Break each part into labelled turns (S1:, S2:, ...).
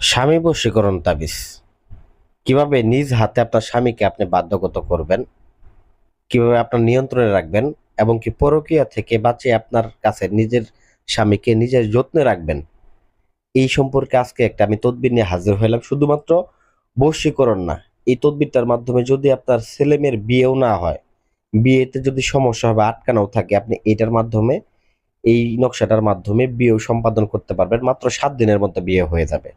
S1: স্বামী বশীকরণ তাবিজ কিভাবে নিজ হাতে আপনার স্বামীকে আপনি বাধ্যগত করবেন, কিভাবে আপনার নিয়ন্ত্রণে রাখবেন এবং কি পরকীয়া থেকে বাঁচিয়ে আপনার কাছে নিজের স্বামীকে নিজের যত্নে রাখবেন, এই সম্পর্কে আজকে একটা আমি তদবির নিয়ে হাজির হলাম। শুধুমাত্র বশীকরণ না, এই তদবিরটার মাধ্যমে যদি আপনার ছেলেমেয়ের বিয়েও না হয়, বিয়েতে যদি সমস্যা হবে আটকানাও থাকে, আপনি এটার মাধ্যমে এই নকশাটার মাধ্যমে বিয়েও সম্পাদন করতে পারবেন। মাত্র 7 দিনের মধ্যে বিয়ে হয়ে যাবে।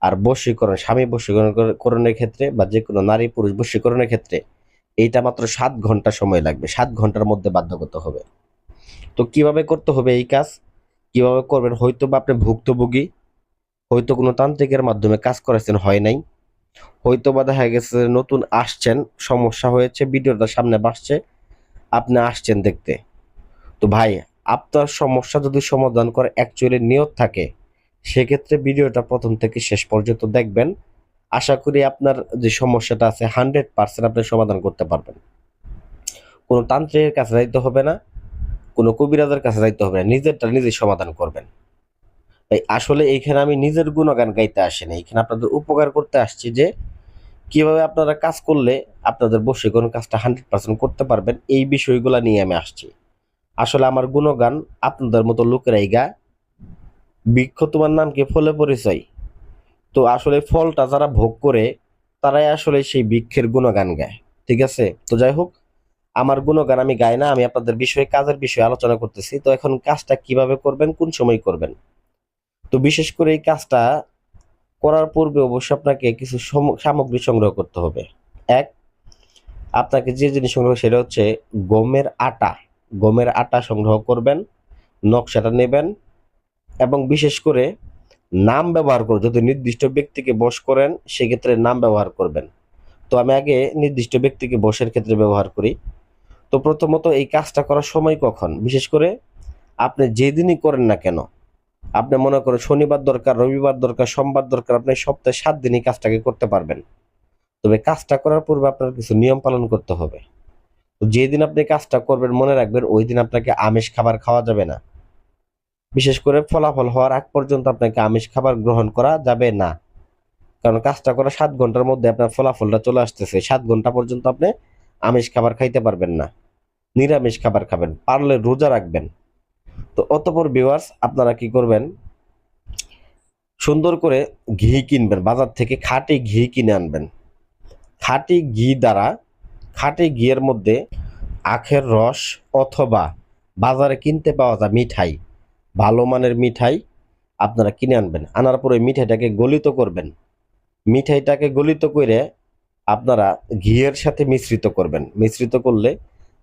S1: আর বশীকরণ, স্বামী বশীকরণের ক্ষেত্রে বা যে কোনো নারী পুরুষ বশীকরণের ক্ষেত্রে এইটা মাত্র 7 ঘন্টা সময় লাগবে। 7 ঘন্টার মধ্যে বাধ্যগত হবে। তো কিভাবে করতে হবে এই কাজ, কিভাবে করবেন? হয়তো বা আপনি ভুক্তভোগী, হয়তো কোনো তান্ত্রিকের মাধ্যমে কাজ করাচ্ছেন, হয় নাই, হয়তো বা দেখা গেছে নতুন আসছেন, সমস্যা হয়েছে, ভিডিওটা সামনে আসছে, আপনি আসছেন দেখতে। তো ভাই, আপনার সমস্যা যদি সমাধান করে অ্যাকচুয়ালি নিয়ত থাকে, সেক্ষেত্রে ভিডিওটা প্রথম থেকে শেষ পর্যন্ত দেখবেন। আশা করি আপনার যে সমস্যাটা আছে 100% আপনি সমাধান করতে পারবেন। কোনো তান্ত্রিকের কাছে যাইতে হবে না, কোনো কবিরাজের কাছে যাইতে হবে না, নিজেরটা নিজেই সমাধান করবেন। তাই আসলে এইখানে আমি নিজের গুণগান গাইতে আসিনি, এখানে আপনাদের উপকার করতে আসছি যে কিভাবে আপনারা কাজ করলে আপনাদের বশীকরণ কাজটা 100% করতে পারবেন, এই বিষয়গুলো নিয়ে আমি আসছি। আসলে আমার গুণগান আপনাদের মতো লোকেরাই গা, বৃক্ষ তোমার নাম কি ফলে পরিচয়। তো আসলে ফলটা যারা ভোগ করে তারাই আসলে সেই বৃক্ষের গুণগান গায়। ঠিক আছে, তো যাই হোক, আমার গুণগান আমি গাই না, আমি আপনাদের বিষয়ে কাজের বিষয়ে আলোচনা করতেছি। তো এখন কাজটা কিভাবে করবেন, কোন সময় করবেন? তো বিশেষ করে এই কাজটা করার পূর্বে অবশ্যই আপনাকে কিছু সামগ্রী সংগ্রহ করতে হবে। এক, আপনাকে যে জিনিস সংগ্রহ সেটা হচ্ছে গমের আটা। গমের আটা সংগ্রহ করবেন, নকশাটা নেবেন এবং বিশেষ করে নাম ব্যবহার করুন। যদি নির্দিষ্ট ব্যক্তিকে বশ করেন সেক্ষেত্রে নাম ব্যবহার করবেন। তো আমি আগে নির্দিষ্ট ব্যক্তিকে বশের ক্ষেত্রে ব্যবহার করি। তো প্রথমত এই কাজটা করার সময় কখন? বিশেষ করে আপনি যেদিনই করেন না কেন, আপনি মনে করেন শনিবার দরকার, রবিবার দরকার, সোমবার দরকার, আপনি সপ্তাহে 7 দিন এই কাজটাকে করতে পারবেন। তবে কাজটা করার পূর্বে আপনার কিছু নিয়ম পালন করতে হবে। তো যেদিন আপনি কাজটা করবেন মনে রাখবেন ওই দিন আপনাকে আমিষ খাবার খাওয়া যাবে না। বিশেষ করে ফলাফল হওয়ার আগ পর্যন্ত আপনাকে আমিষ খাবার গ্রহণ করা যাবে না। কারণ কাজটা করা 7 ঘন্টার মধ্যে আপনার ফলাফলটা চলে আসতেছে। 7 ঘন্টা পর্যন্ত আপনি আমিষ খাবার খাইতে পারবেন না, নিরামিষ খাবার খাবেন, পারলে রোজা রাখবেন। তো অতঃপর ভিউয়ার্স, আপনারা কি করবেন, সুন্দর করে ঘি কিনবেন, বাজার থেকে খাঁটি ঘি কিনে আনবেন। খাঁটি ঘি দ্বারা, খাঁটি ঘিয়ের মধ্যে আখের রস অথবা বাজারে কিনতে পাওয়া যায় মিঠাই, ভালো মানের মিঠাই আপনারা কিনে আনবেন। আনার পরে মিঠাইটাকে গলিত করবেন। মিঠাইটাকে গলিত করে আপনারা ঘিয়ের সাথে মিশ্রিত করবেন। মিশ্রিত করলে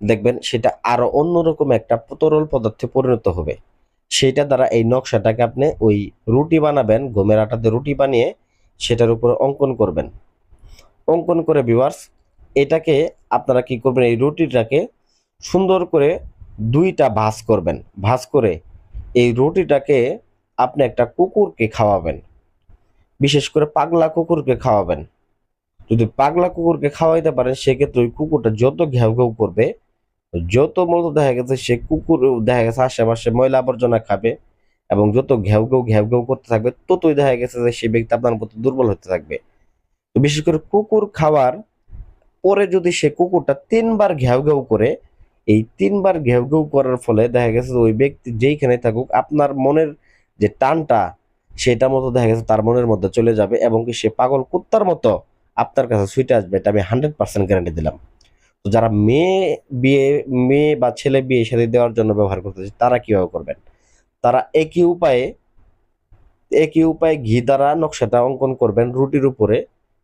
S1: দেখবেন সেটা আরো অন্যরকম একটা তরল পদার্থে পরিণত হবে। সেটা দ্বারা এই নকশাটাকে আপনি ওই রুটি বানাবেন, গমের আটাতে রুটি বানিয়ে সেটার উপরে অঙ্কন করবেন। অঙ্কন করে ভিউয়ার্স, এটাকে আপনারা কি করবেন, এই রুটিটাকে সুন্দর করে 2টা ভাঁজ করবেন। ভাঁজ করে এই রুটিটাকে আপনি একটা কুকুরকে খাওয়াবেন। বিশেষ করে পাগলা কুকুরকে খাওয়াবেন। যদি পাগলা কুকুরকে খাওয়াইতে পারেন সেক্ষেত্রে ওই কুকুরটা যত ঘেউ ঘেউ করবে, যত মূলত দেখা গেছে সে কুকুর দেখা গেছে আশেপাশে ময়লা আবর্জনা খাবে এবং যত ঘেউ ঘেউ করতে থাকবে, ততই দেখা গেছে যে সেই ব্যক্তি আপনার প্রতি দুর্বল হতে থাকবে। তো বিশেষ করে কুকুর খাওয়ার পরে যদি সে কুকুরটা 3বার ঘেউ ঘেউ করে, এই 3বার ঘেউ ঘেউ করার ফলে দেখা গেছে ওই ব্যক্তি যেইখানে থাকুক আপনার মনের যে টানটা সেটা মতো দেখা গেছে তার মনের মধ্যে চলে যাবে এবং কি সে পাগল কুত্তার মতো আপনার কাছে ছুটে আসবে। এটা আমি 100% গ্যারান্টি দিলাম। তো যারা মেয়ে বা ছেলে বিয়ে শাদী দেওয়ার জন্য ব্যবহার করতেছে তারা কিভাবে করবেন? তারা একই উপায়ে ঘি দ্বারা নকশাটা অঙ্কন করবেন রুটির উপরে।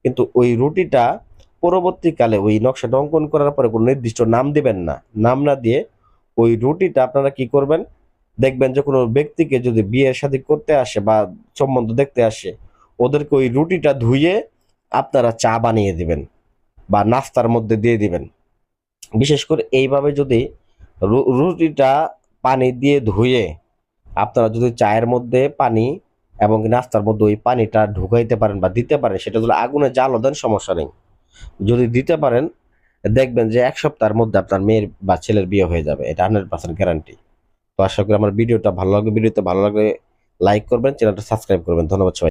S1: কিন্তু ওই রুটিটা পরবর্তীকালে ওই নকশাটা অঙ্কন করার পরে কোনো নির্দিষ্ট নাম দিবেন না। নাম না দিয়ে ওই রুটিটা আপনারা কি করবেন, দেখবেন যে কোনো ব্যক্তিকে যদি বিয়ের শাদী করতে আসে বা সম্বন্ধ দেখতে আসে, ওদেরকে ওই রুটিটা ধুয়ে আপনারা চা বানিয়ে দিবেন বা নাস্তার মধ্যে দিয়ে দিবেন। বিশেষ করে এইভাবে যদি রুটিটা পানি দিয়ে ধুয়ে আপনারা যদি চায়ের মধ্যে পানি এবং নাস্তার মধ্যে ওই পানিটা ঢুকাইতে পারেন বা দিতে পারেন, সেটা যদি আগুনে জ্বালও দেন সমস্যা নেই। যদি দিতে পারেন দেখবেন যে 1 সপ্তাহের মধ্যে আপনার মেয়ের বা ছেলের বিয়ে হয়ে যাবে। এটা 100% গ্যারান্টি। তো আশা করি আমার ভিডিওটা ভালো লাগবে। ভিডিওতে ভালো লাগলে লাইক করবেন, চ্যানেলটা সাবস্ক্রাইব করবেন। ধন্যবাদ সবাই।